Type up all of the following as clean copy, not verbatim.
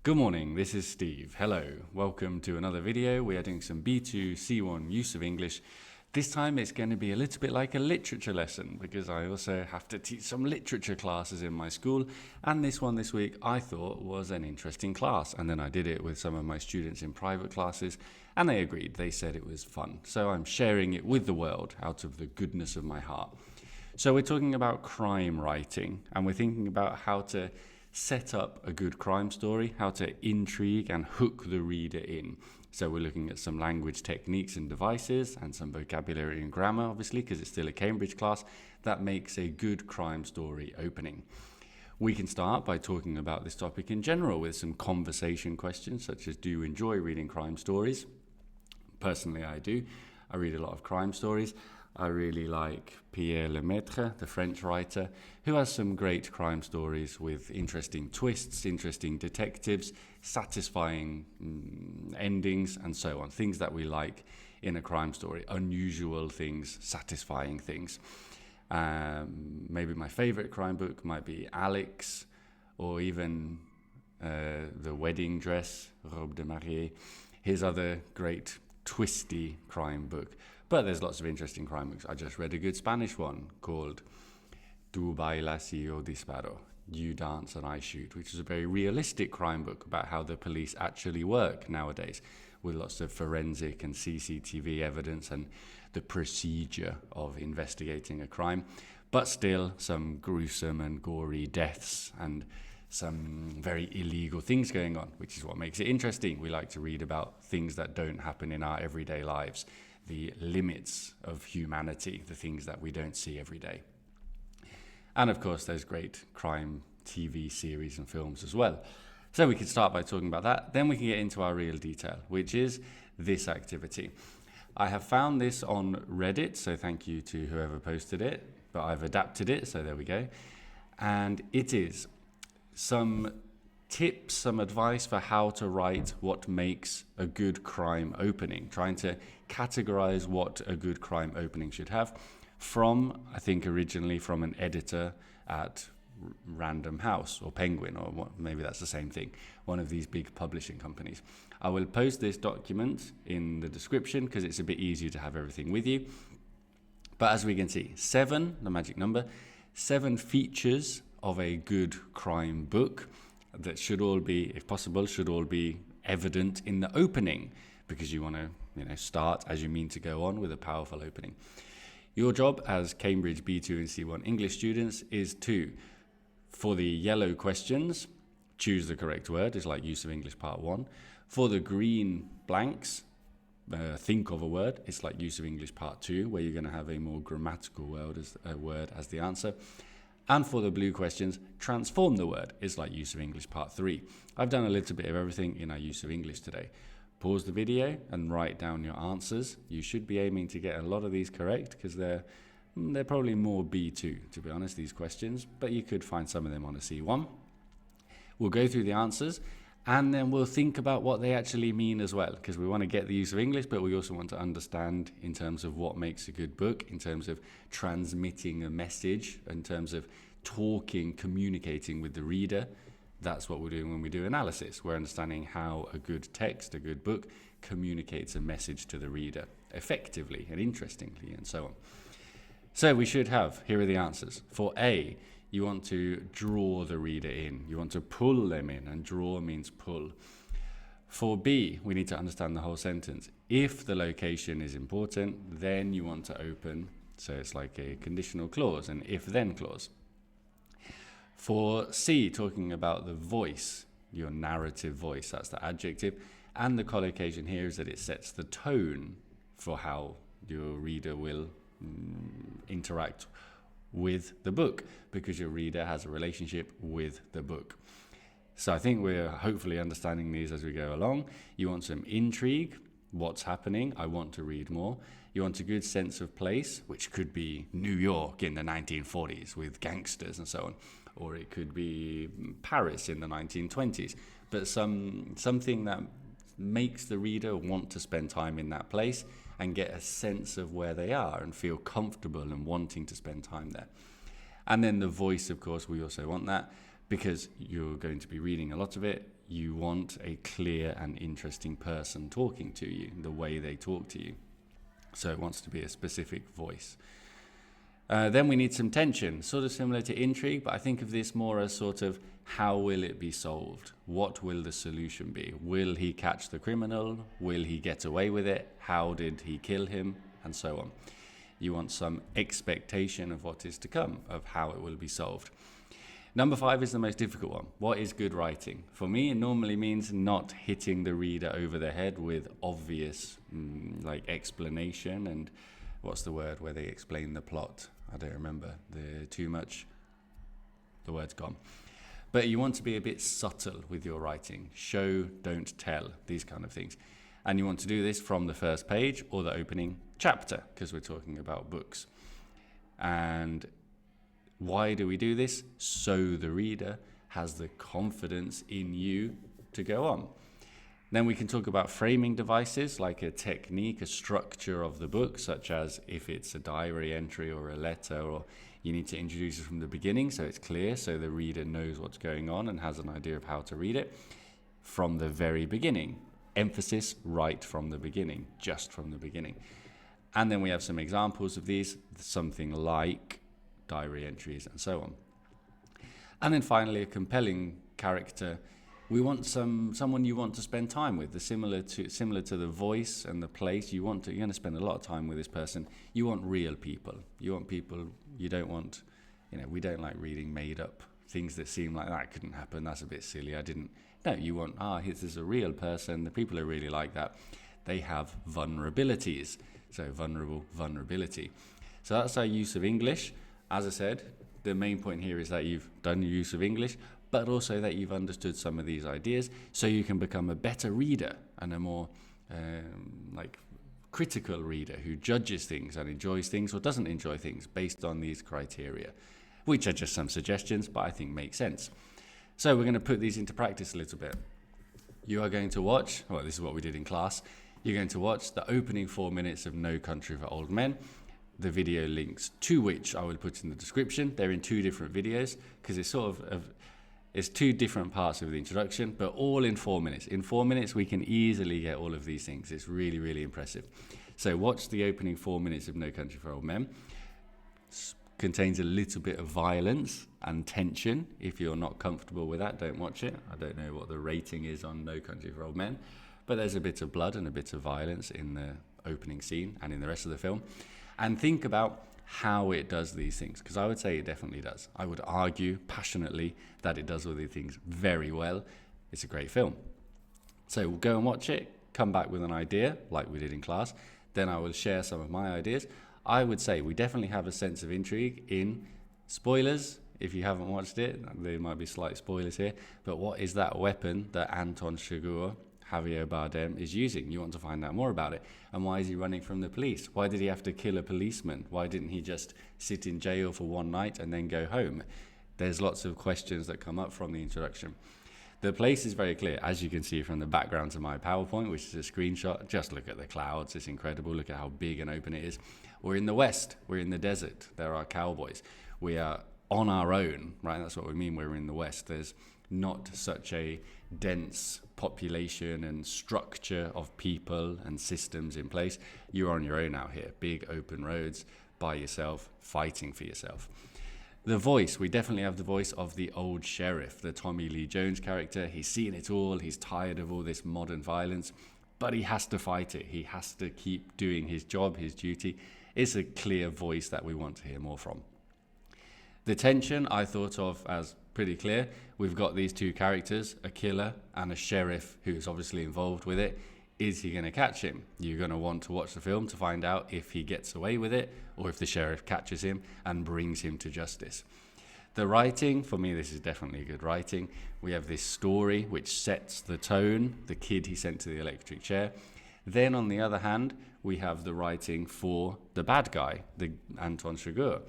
Good morning, this is Steve. Hello, welcome to another video. We are doing some B2 C1 use of English. This time it's going to be a little bit like a literature lesson because I also have to teach some literature classes in my school, and this one this week I thought was an interesting class, and then I did it with some of my students in private classes and they agreed. They said it was fun, so I'm sharing it with the world out of the goodness of my heart. So we're talking about crime writing, and we're thinking about how to set up a good crime story, how to intrigue and hook the reader in. So we're looking at some language techniques and devices and some vocabulary and grammar, obviously, because it's still a Cambridge class, that makes a good crime story opening. We can start by talking about this topic in general with some conversation questions, such as, do you enjoy reading crime stories? Personally, I do. I read a lot of crime stories. I really like Pierre Lemaitre, the French writer, who has some great crime stories with interesting twists, interesting detectives, satisfying endings, and so on. Things that we like in a crime story. Unusual things, satisfying things. Maybe my favorite crime book might be Alex, or even The Wedding Dress, Robe de Mariée. His other great twisty crime book. But there's lots of interesting crime books. I just read a good Spanish one called Tu bailas y yo disparo, You Dance and I Shoot, which is a very realistic crime book about how the police actually work nowadays, with lots of forensic and CCTV evidence and the procedure of investigating a crime, but still some gruesome and gory deaths and some very illegal things going on, which is what makes it interesting. We like to read about things that don't happen in our everyday lives, the limits of humanity, the things that we don't see every day. And of course, there's great crime TV series and films as well. So we can start by talking about that. Then we can get into our real detail, which is this activity. I have found this on Reddit, so thank you to whoever posted it, but I've adapted it, so there we go. And it is some tips, some advice for how to write what makes a good crime opening, trying to categorize what a good crime opening should have from, I think originally from an editor at Random House or Penguin, or what, maybe that's the same thing, one of these big publishing companies. I will post this document in the description because it's a bit easier to have everything with you. But as we can see, 7, the magic number, 7 features of a good crime book that should all be, if possible, should all be evident in the opening, because you want to, start as you mean to go on with a powerful opening. Your job as Cambridge B2 and C1 English students is to, for the yellow questions, choose the correct word. It's like use of English part 1. For the green blanks, think of a word. It's like use of English part 2, where you're going to have a more grammatical word as the answer. And for the blue questions, transform the word. It's like use of English part 3. I've done a little bit of everything in our use of English today. Pause the video and write down your answers. You should be aiming to get a lot of these correct because they're probably more B2, to be honest, these questions, but you could find some of them on a C1. We'll go through the answers and then we'll think about what they actually mean as well, because we want to get the use of English, but we also want to understand in terms of what makes a good book, in terms of transmitting a message, in terms of talking, communicating with the reader. That's what we're doing when we do analysis. We're understanding how a good text, a good book, communicates a message to the reader effectively and interestingly, and so on. So we should have, here are the answers. For A, you want to draw the reader in. You want to pull them in, and draw means pull. For B, we need to understand the whole sentence. If the location is important, then you want to open, so it's like a conditional clause, an if-then clause. For C, talking about the voice, your narrative voice, that's the adjective. And the collocation here is that it sets the tone for how your reader will interact with the book, because your reader has a relationship with the book. So I think we're hopefully understanding these as we go along. You want some intrigue, what's happening, I want to read more. You want a good sense of place, which could be New York in the 1940s with gangsters and so on, or it could be Paris in the 1920s, but something that makes the reader want to spend time in that place and get a sense of where they are and feel comfortable and wanting to spend time there. And then the voice, of course, we also want that, because you're going to be reading a lot of it. you want a clear and interesting person talking to you, the way they talk to you. So it wants to be a specific voice. Then we need some tension, sort of similar to intrigue, but I think of this more as sort of, how will it be solved? What will the solution be? Will he catch the criminal? Will he get away with it? How did he kill him? And so on. You want some expectation of what is to come, of how it will be solved. Number 5 is the most difficult one. What is good writing? For me, it normally means not hitting the reader over the head with obvious like explanation and what's the word where they explain the plot? I don't remember. The word's gone. But you want to be a bit subtle with your writing. Show, don't tell, these kind of things. And you want to do this from the first page or the opening chapter, because we're talking about books. And why do we do this? So the reader has the confidence in you to go on. Then we can talk about framing devices, like a technique, a structure of the book, such as if it's a diary entry or a letter, or you need to introduce it from the beginning so it's clear, so the reader knows what's going on and has an idea of how to read it from the very beginning. Emphasis right from the beginning, just from the beginning. And then we have some examples of these, something like diary entries and so on. And then finally, a compelling character. We want someone you want to spend time with. Similar to the voice and the place. You're going to spend a lot of time with this person. You want real people. You want people. You don't want, we don't like reading made up things that seem like that couldn't happen. That's a bit silly. No, you want, this is a real person. The people are really like that. They have vulnerabilities. So vulnerability. So that's our use of English. As I said, the main point here is that you've done your use of English, but also that you've understood some of these ideas so you can become a better reader and a more critical reader who judges things and enjoys things or doesn't enjoy things based on these criteria, which are just some suggestions, but I think make sense. So we're going to put these into practice a little bit. You are going to watch, this is what we did in class, you're going to watch the opening 4 minutes of No Country for Old Men, the video links to which I will put in the description. They're in 2 different videos because it's sort of it's 2 different parts of the introduction, but all in 4 minutes. In 4 minutes, we can easily get all of these things. It's really, really impressive. So watch the opening 4 minutes of No Country for Old Men. Contains a little bit of violence and tension. If you're not comfortable with that, don't watch it. I don't know what the rating is on No Country for Old Men, but there's a bit of blood and a bit of violence in the opening scene and in the rest of the film. And think about how it does these things, because I would say it definitely does. I would argue passionately that it does all these things very well. It's a great film. So we'll go and watch it, come back with an idea like we did in class. Then I will share some of my ideas. I would say we definitely have a sense of intrigue in spoilers. If you haven't watched it, there might be slight spoilers here. But what is that weapon that Anton Chigurh, Javier Bardem, is using? You want to find out more about it. And why is he running from the police? Why did he have to kill a policeman? Why didn't he just sit in jail for one night and then go home? There's lots of questions that come up from the introduction. The place is very clear, as you can see from the background to my PowerPoint, which is a screenshot. Just look at the clouds. It's incredible. Look at how big and open it is. We're in the West. We're in the desert. There are cowboys. We are on our own, right? That's what we mean. We're in the West. There's not such a dense population and structure of people and systems in place. You're on your own out here. Big open roads, by yourself, fighting for yourself. The voice, we definitely have the voice of the old sheriff, the Tommy Lee Jones character. He's seen it all. He's tired of all this modern violence, but he has to fight it. He has to keep doing his job, his duty. It's a clear voice that we want to hear more from. The tension I thought of as pretty clear. We've got these 2 characters, a killer and a sheriff who's obviously involved with it. Is he going to catch him? You're going to want to watch the film to find out if he gets away with it or if the sheriff catches him and brings him to justice. The writing, for me, this is definitely good writing. We have this story which sets the tone, the kid he sent to the electric chair. Then, on the other hand, we have the writing for the bad guy, the Anton Chigurh.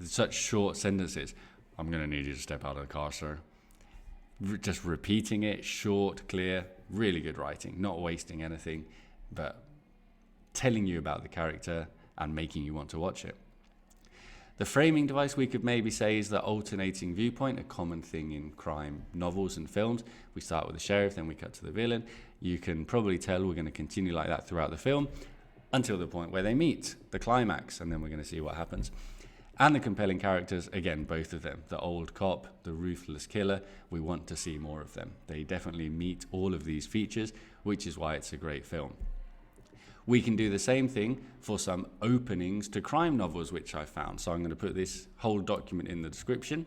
Such short sentences. I'm going to need you to step out of the car, sir. Just repeating it, short, clear, really good writing. Not wasting anything, but telling you about the character and making you want to watch it. The framing device we could maybe say is the alternating viewpoint, a common thing in crime novels and films. We start with the sheriff, then we cut to the villain. You can probably tell we're going to continue like that throughout the film until the point where they meet, the climax, and then we're going to see what happens. And the compelling characters, again, both of them. The old cop, the ruthless killer, we want to see more of them. They definitely meet all of these features, which is why it's a great film. We can do the same thing for some openings to crime novels, which I found. So I'm going to put this whole document in the description.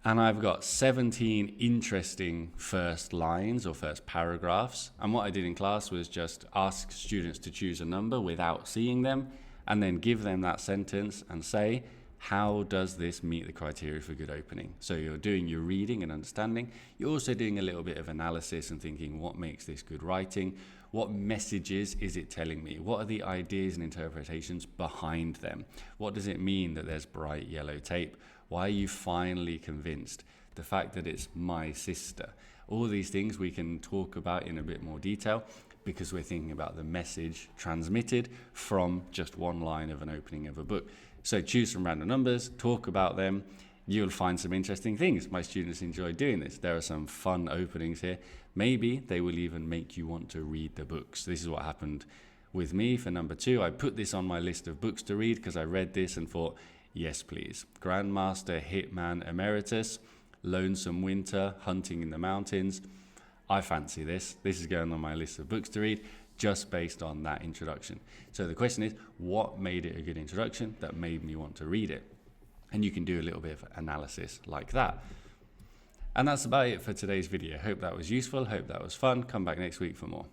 And I've got 17 interesting first lines or first paragraphs. And what I did in class was just ask students to choose a number without seeing them, and then give them that sentence and say, how does this meet the criteria for good opening? So you're doing your reading and understanding. You're also doing a little bit of analysis and thinking, what makes this good writing? What messages is it telling me? What are the ideas and interpretations behind them? What does it mean that there's bright yellow tape? Why are you finally convinced? The fact that it's my sister. All these things we can talk about in a bit more detail because we're thinking about the message transmitted from just one line of an opening of a book. So choose some random numbers, talk about them. You'll find some interesting things. My students enjoy doing this. There are some fun openings here. Maybe they will even make you want to read the books. This is what happened with me for number 2. I put this on my list of books to read because I read this and thought, yes, please. Grandmaster Hitman Emeritus, Lonesome Winter, Hunting in the Mountains. I fancy this. This is going on my list of books to read just based on that introduction. So the question is, what made it a good introduction that made me want to read it? And you can do a little bit of analysis like that. And that's about it for today's video. Hope that was useful. Hope that was fun. Come back next week for more.